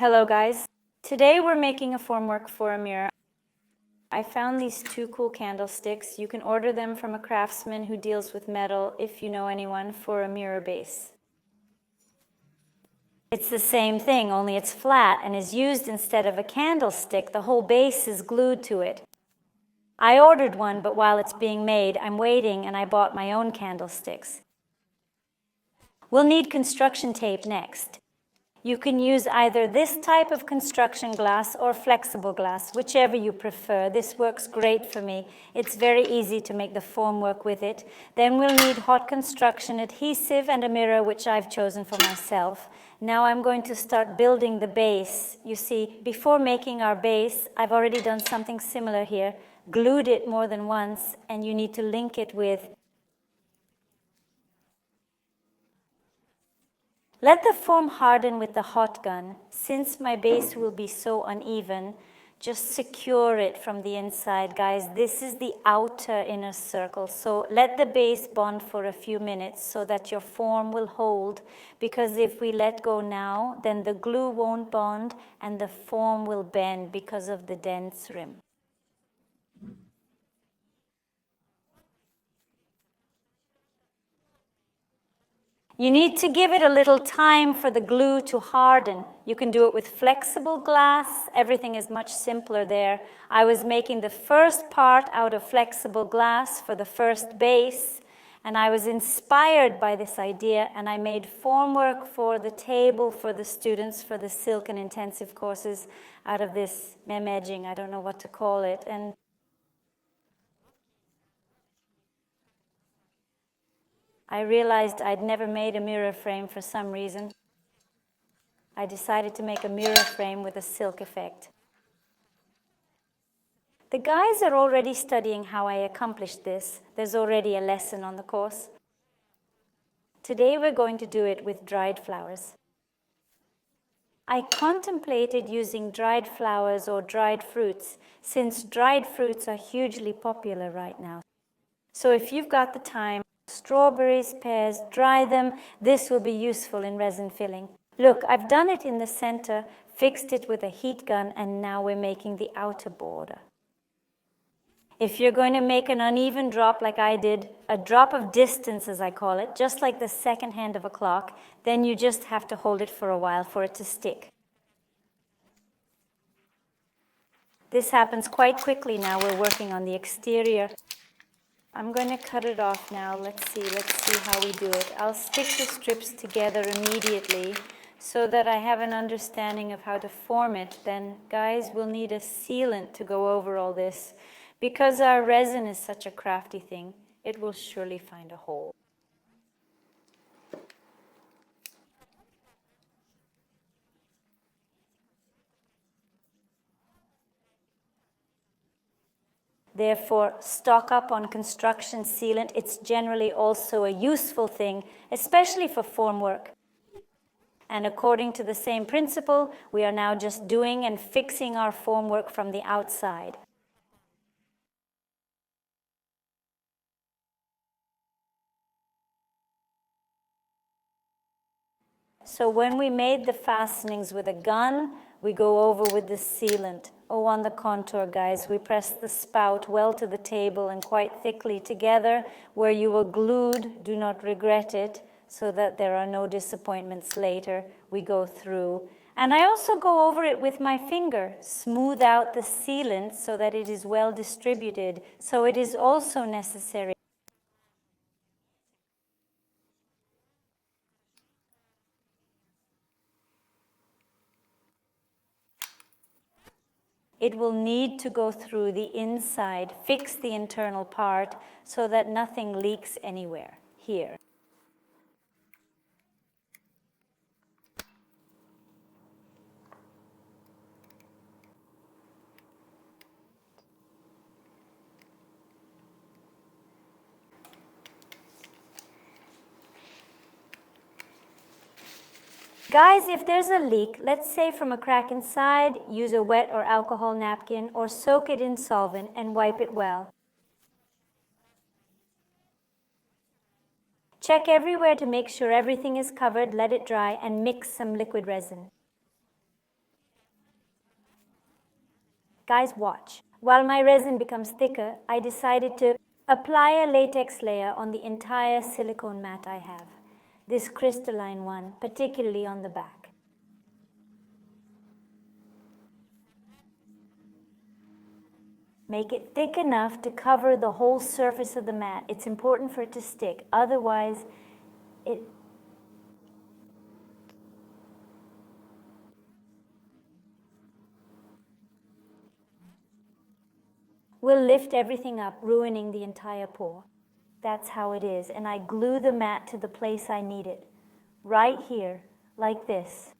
Hello guys. Today we're making a formwork for a mirror. I found these two cool candlesticks. You can order them from a craftsman who deals with metal if you know anyone for a mirror base. It's the same thing, only it's flat and is used instead of a candlestick. The whole base is glued to it. I ordered one, but while it's being made, I'm waiting and I bought my own candlesticks. We'll need construction tape next. You can use either this type of construction glass or flexible glass, whichever you prefer. This works great for me. It's very easy to make the formwork with it. Then we'll need hot construction adhesive and a mirror, which I've chosen for myself. Now I'm going to start building the base. You see, before making our base, I've already done something similar here, glued it more than once, and you need to link it with. Let the form harden with the hot gun. Since my base will be so uneven, just secure it from the inside, guys. This is the outer inner circle. So let the base bond for a few minutes so that your form will hold, because if we let go now, then the glue won't bond and the form will bend because of the dense rim. You need to give it a little time for the glue to harden. You can do it with flexible glass. Everything is much simpler there. I was making the first part out of flexible glass for the first base, and I was inspired by this idea, and I made formwork for the table for the students for the silk and intensive courses out of this mem edging. I don't know what to call it. And I realized I'd never made a mirror frame for some reason. I decided to make a mirror frame with a silk effect. The guys are already studying how I accomplished this. There's already a lesson on the course. Today we're going to do it with dried flowers. I contemplated using dried flowers or dried fruits, since dried fruits are hugely popular right now. So if you've got the time, strawberries, pears, dry them. This will be useful in resin filling. Look, I've done it in the center, fixed it with a heat gun, and now we're making the outer border. If you're going to make an uneven drop like I did, a drop of distance as I call it, just like the second hand of a clock, then you just have to hold it for a while for it to stick. This happens quite quickly now we're working on the exterior. I'm going to cut it off now. Let's see how we do it. I'll stick the strips together immediately so that I have an understanding of how to form it. Then, guys, we'll need a sealant to go over all this. Because our resin is such a crafty thing, it will surely find a hole. Therefore, stock up on construction sealant. It's generally also a useful thing, especially for formwork. And according to the same principle, we are now just doing and fixing our formwork from the outside. So when we made the fastenings with a gun, we go over with the sealant. Oh, on the contour, guys, we press the spout well to the table and quite thickly together. Where you were glued, do not regret it, so that there are no disappointments later. We go through. And I also go over it with my finger, smooth out the sealant so that it is well distributed. So it is also necessary. It will need to go through the inside, fix the internal part so that nothing leaks anywhere here. Guys, if there's a leak, let's say from a crack inside, use a wet or alcohol napkin or soak it in solvent and wipe it well. Check everywhere to make sure everything is covered, let it dry, and mix some liquid resin. Guys, watch. While my resin becomes thicker, I decided to apply a latex layer on the entire silicone mat I have. This crystalline one, particularly on the back. Make it thick enough to cover the whole surface of the mat. It's important for it to stick, otherwise it will lift everything up, ruining the entire pour. That's how it is. And I glue the mat to the place I need it. Right here, like this.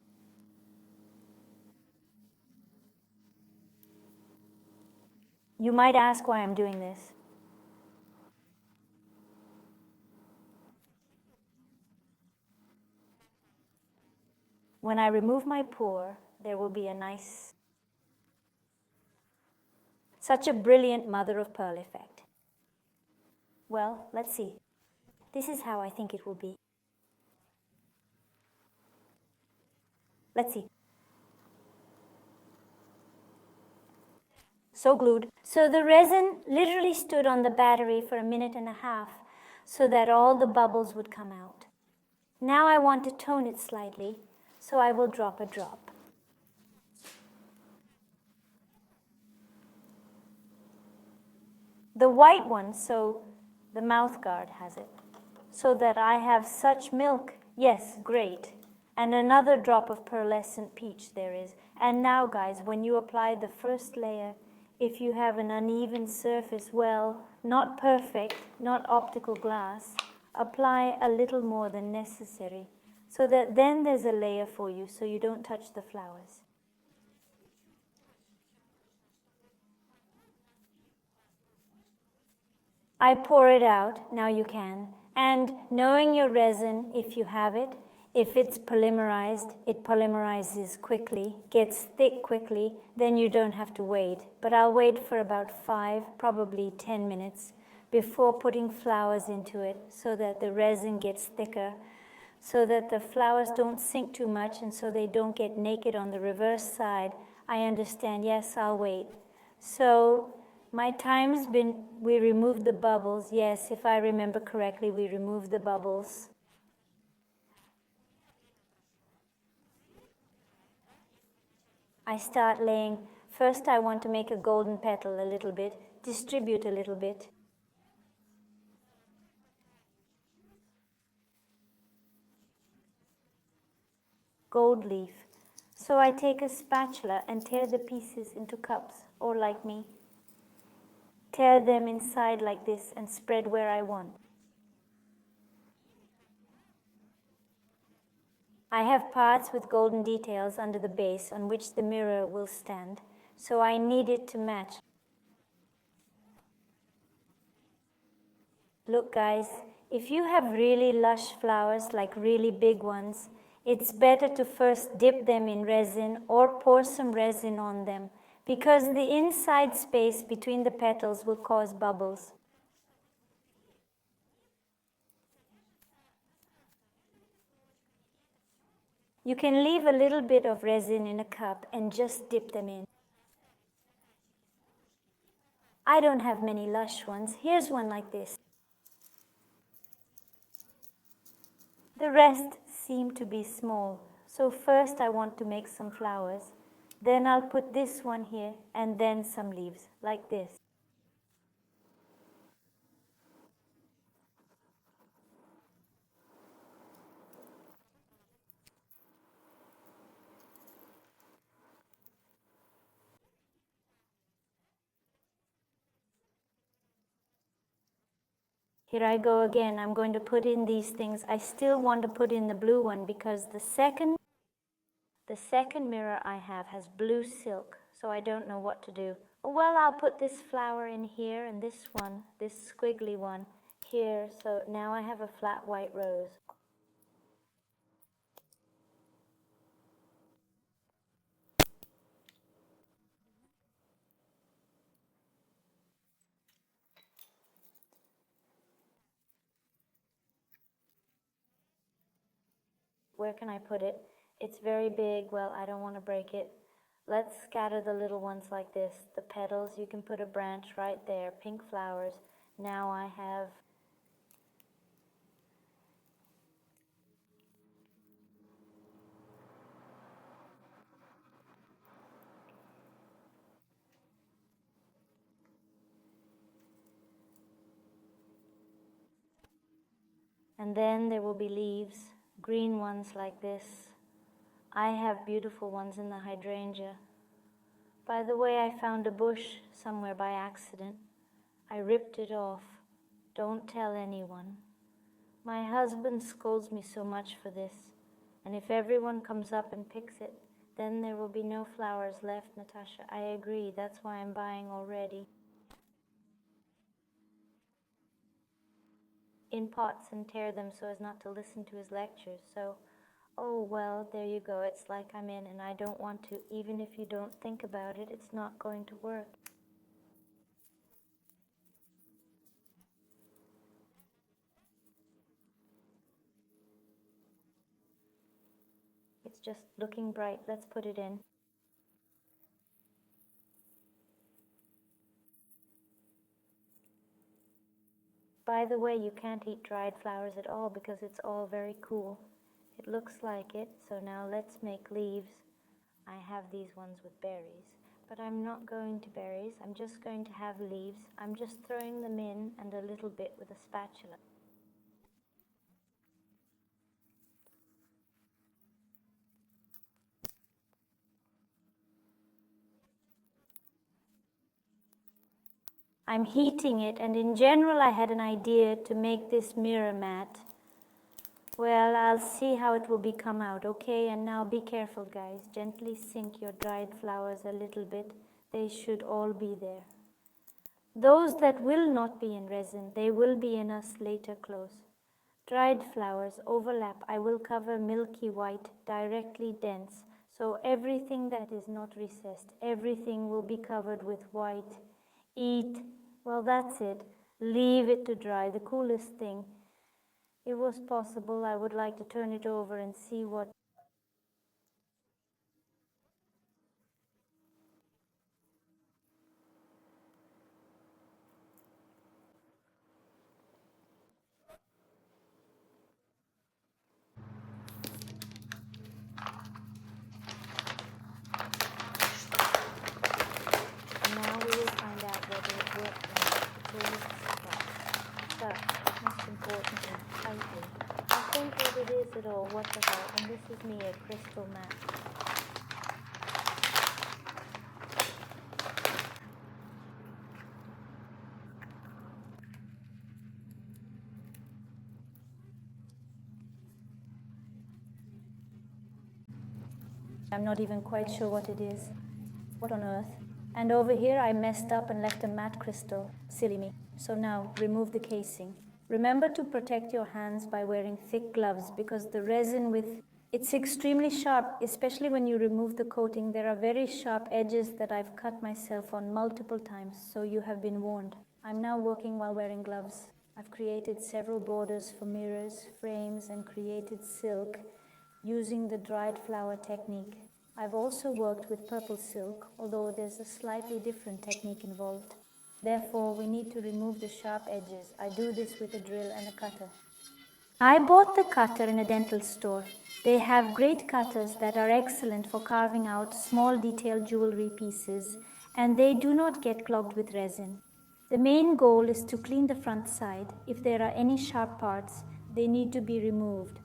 You might ask why I'm doing this. When I remove my pour, there will be a nice, such a brilliant mother of pearl effect. Well, let's see. This is how I think it will be. Let's see. So glued. So the resin literally stood on the battery for 1.5 minutes so that all the bubbles would come out. Now I want to tone it slightly, so I will drop a drop. The white one, so the mouth guard has it, so that I have such milk. Yes, great. And another drop of pearlescent peach there is. And now, guys, when you apply the first layer, if you have an uneven surface, well, not perfect, not optical glass, apply a little more than necessary, so that then there's a layer for you, so you don't touch the flowers. I pour it out, now you can. And knowing your resin, if you have it, if it's polymerized, it polymerizes quickly, gets thick quickly, then you don't have to wait. But I'll wait for about 5, probably 10 minutes before putting flowers into it so that the resin gets thicker, so that the flowers don't sink too much and so they don't get naked on the reverse side. I understand, yes, I'll wait. So my time's been, we removed the bubbles. Yes, if I remember correctly, we removed the bubbles. I start laying, first I want to make a golden petal a little bit, distribute a little bit. Gold leaf. So I take a spatula and tear the pieces into cups, or like me. Tear them inside like this and spread where I want. I have parts with golden details under the base on which the mirror will stand, so I need it to match. Look guys, if you have really lush flowers, like really big ones, it's better to first dip them in resin or pour some resin on them, because the inside space between the petals will cause bubbles. You can leave a little bit of resin in a cup and just dip them in. I don't have many lush ones. Here's one like this. The rest seem to be small. So first I want to make some flowers. Then I'll put this one here and then some leaves, like this. Here I go again. I'm going to put in these things. I still want to put in the blue one because the second mirror I have has blue silk, so I don't know what to do. Well, I'll put this flower in here and this one, this squiggly one, here. So now I have a flat white rose. Where can I put it? It's very big. Well, I don't want to break it. Let's scatter the little ones like this. The petals, you can put a branch right there, pink flowers. Now I have and then there will be leaves, green ones like this. I have beautiful ones in the hydrangea. By the way, I found a bush somewhere by accident. I ripped it off. Don't tell anyone. My husband scolds me so much for this. And if everyone comes up and picks it, then there will be no flowers left, Natasha. I agree. That's why I'm buying already. In pots and tear them so as not to listen to his lectures. So, oh, well, there you go. It's like I'm in and I don't want to. Even if you don't think about it, it's not going to work. It's just looking bright. Let's put it in. By the way, you can't eat dried flowers at all because it's all very cool. It looks like it, so now let's make leaves. I have these ones with berries, but I'm not going to berries. I'm just going to have leaves. I'm just throwing them in and a little bit with a spatula. I'm heating it, and in general I had an idea to make this mirror mat. Well, I'll see how it will become out, okay? And now be careful, guys. Gently sink your dried flowers a little bit. They should all be there. Those that will not be in resin, they will be in a later close. Dried flowers overlap. I will cover milky white, directly dense. So everything that is not recessed, everything will be covered with white. Eat. Well, that's it. Leave it to dry. The coolest thing. If it was possible, I would like to turn it over and see what. Now we will find out whether it worked or not. It will but most importantly, tightly. I think what it is at all, what the hell, and this is me, a crystal mat. I'm not even quite sure what it is. What on earth? And over here I messed up and left a matte crystal. Silly me. So now, remove the casing. Remember to protect your hands by wearing thick gloves because the resin it's extremely sharp, especially when you remove the coating. There are very sharp edges that I've cut myself on multiple times, so you have been warned. I'm now working while wearing gloves. I've created several borders for mirrors, frames, and created silk using the dried flower technique. I've also worked with purple silk, although there's a slightly different technique involved. Therefore, we need to remove the sharp edges. I do this with a drill and a cutter. I bought the cutter in a dental store. They have great cutters that are excellent for carving out small detailed jewelry pieces, and they do not get clogged with resin. The main goal is to clean the front side. If there are any sharp parts, they need to be removed.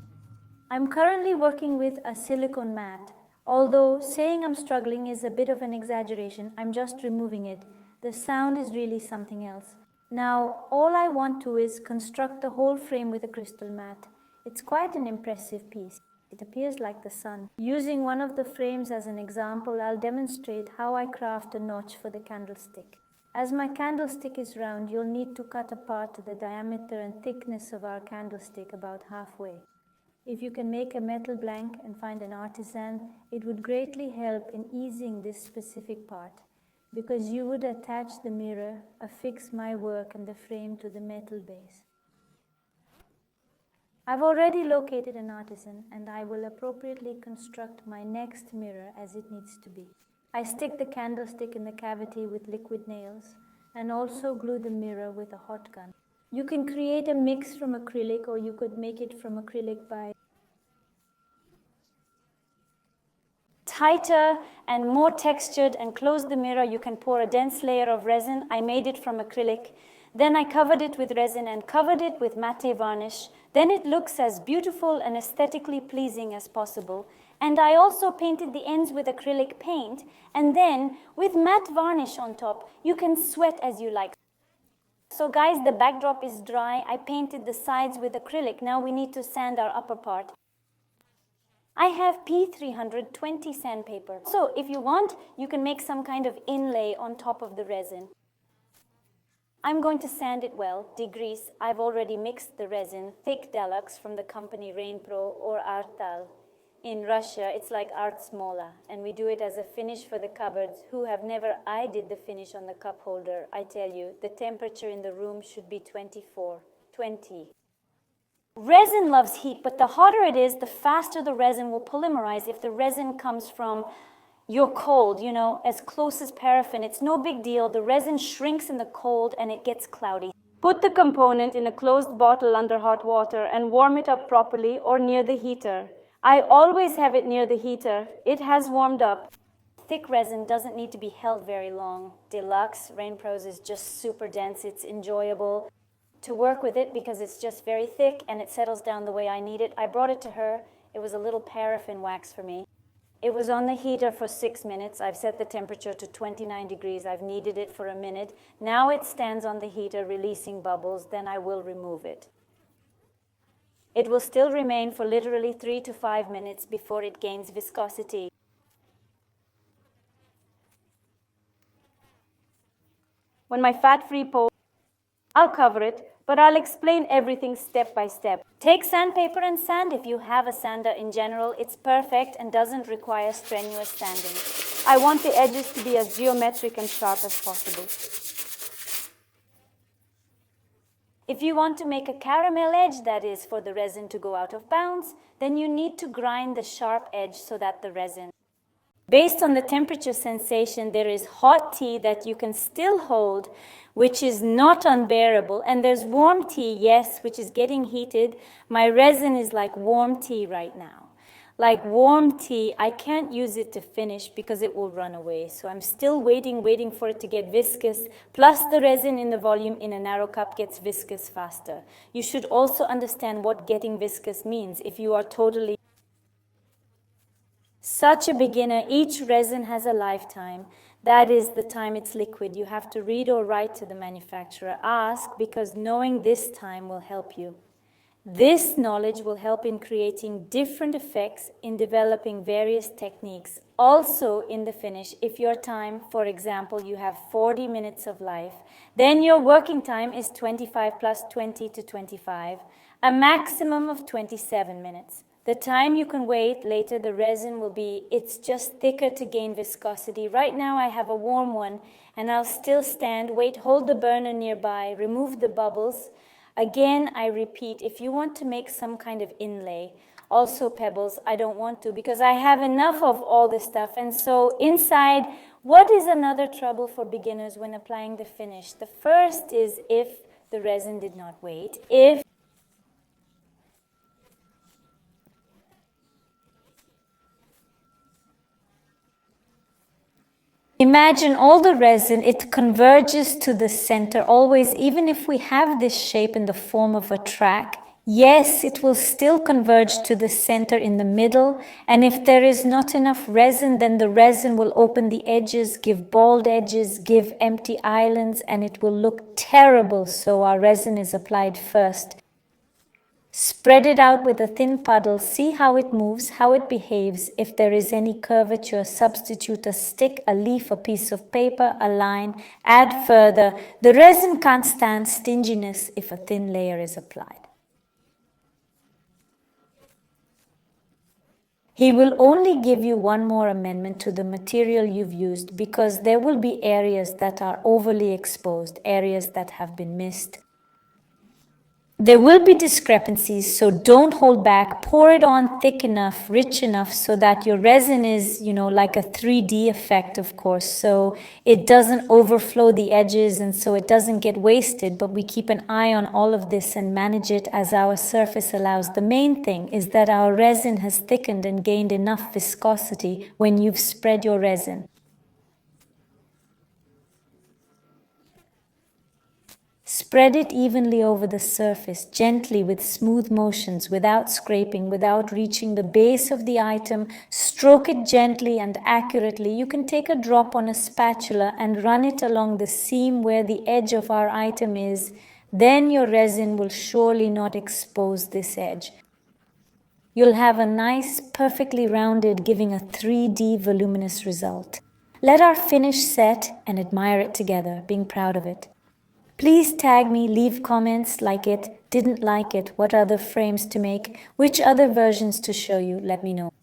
I'm currently working with a silicone mat. Although saying I'm struggling is a bit of an exaggeration, I'm just removing it. The sound is really something else. Now, all I want to is construct the whole frame with a crystal mat. It's quite an impressive piece. It appears like the sun. Using one of the frames as an example, I'll demonstrate how I craft a notch for the candlestick. As my candlestick is round, you'll need to cut apart the diameter and thickness of our candlestick about halfway. If you can make a metal blank and find an artisan, it would greatly help in easing this specific part, because you would attach the mirror, affix my work and the frame to the metal base. I've already located an artisan, and I will appropriately construct my next mirror as it needs to be. I stick the candlestick in the cavity with liquid nails and also glue the mirror with a hot gun. You can create a mix from acrylic, or you could make it from acrylic by tighter and more textured, and close the mirror. You can pour a dense layer of resin. I made it from acrylic. Then I covered it with resin and covered it with matte varnish. Then it looks as beautiful and aesthetically pleasing as possible. And I also painted the ends with acrylic paint. And then with matte varnish on top, you can sweat as you like. So guys, the backdrop is dry. I painted the sides with acrylic. Now we need to sand our upper part. I have P320 sandpaper. So if you want, you can make some kind of inlay on top of the resin. I'm going to sand it well, degrease. I've already mixed the resin, thick deluxe from the company Rain Pro or Artal. In Russia, it's like Art Smola, and we do it as a finish for the cupboards. Who have never, I did the finish on the cup holder. I tell you, the temperature in the room should be 20. Resin loves heat, but the hotter it is, the faster the resin will polymerize. If the resin comes from your cold, you know, as close as paraffin, it's no big deal. The resin shrinks in the cold and it gets cloudy. Put the component in a closed bottle under hot water and warm it up properly or near the heater. I always have it near the heater. It has warmed up. Thick resin doesn't need to be held very long. Deluxe Rain Pros is just super dense. It's enjoyable to work with it because it's just very thick and it settles down the way I need it. I brought it to her. It was a little paraffin wax for me. It was on the heater for 6 minutes. I've set the temperature to 29 degrees. I've kneaded it for a minute. Now it stands on the heater releasing bubbles. Then I will remove it. It will still remain for literally 3 to 5 minutes before it gains viscosity. When my fat-free pole, I'll cover it, but I'll explain everything step by step. Take sandpaper and sand. If you have a sander in general, it's perfect and doesn't require strenuous sanding. I want the edges to be as geometric and sharp as possible. If you want to make a caramel edge, that is for the resin to go out of bounds, then you need to grind the sharp edge so that the resin. Based on the temperature sensation, there is hot tea that you can still hold, which is not unbearable. And there's warm tea, yes, which is getting heated. My resin is like warm tea right now. Like warm tea, I can't use it to finish because it will run away. So I'm still waiting for it to get viscous. Plus the resin in the volume in a narrow cup gets viscous faster. You should also understand what getting viscous means. If you are totally such a beginner, each resin has a lifetime. That is the time it's liquid. You have to read or write to the manufacturer. Ask, because knowing this time will help you. This knowledge will help in creating different effects, in developing various techniques. Also in the finish, if your time, for example, you have 40 minutes of life, then your working time is 25 plus 20 to 25, a maximum of 27 minutes. The time you can wait, later the resin will be, it's just thicker to gain viscosity. Right now I have a warm one, and I'll still stand, wait, hold the burner nearby, remove the bubbles. Again, I repeat, if you want to make some kind of inlay, also pebbles, I don't want to because I have enough of all this stuff. And so inside, what is another trouble for beginners when applying the finish? The first is if the resin did not wait, if imagine all the resin, it converges to the center always, even if we have this shape in the form of a track. Yes, it will still converge to the center in the middle, and if there is not enough resin, then the resin will open the edges, give bald edges, give empty islands, and it will look terrible. So our resin is applied first. Spread it out with a thin puddle, see how it moves, how it behaves. If there is any curvature, substitute a stick, a leaf, a piece of paper, a line, add further. The resin can't stand stinginess if a thin layer is applied. He will only give you one more amendment to the material you've used because there will be areas that are overly exposed, areas that have been missed. There will be discrepancies, so don't hold back. Pour it on thick enough, rich enough, so that your resin is, like a 3D effect, of course. So it doesn't overflow the edges and so it doesn't get wasted, but we keep an eye on all of this and manage it as our surface allows. The main thing is that our resin has thickened and gained enough viscosity when you've spread your resin. Spread it evenly over the surface, gently with smooth motions, without scraping, without reaching the base of the item. Stroke it gently and accurately. You can take a drop on a spatula and run it along the seam where the edge of our item is. Then your resin will surely not expose this edge. You'll have a nice, perfectly rounded, giving a 3D voluminous result. Let our finish set and admire it together, being proud of it. Please tag me, leave comments, like it, didn't like it, what other frames to make, which other versions to show you, let me know.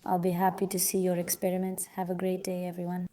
I'll be happy to see your experiments. Have a great day, everyone.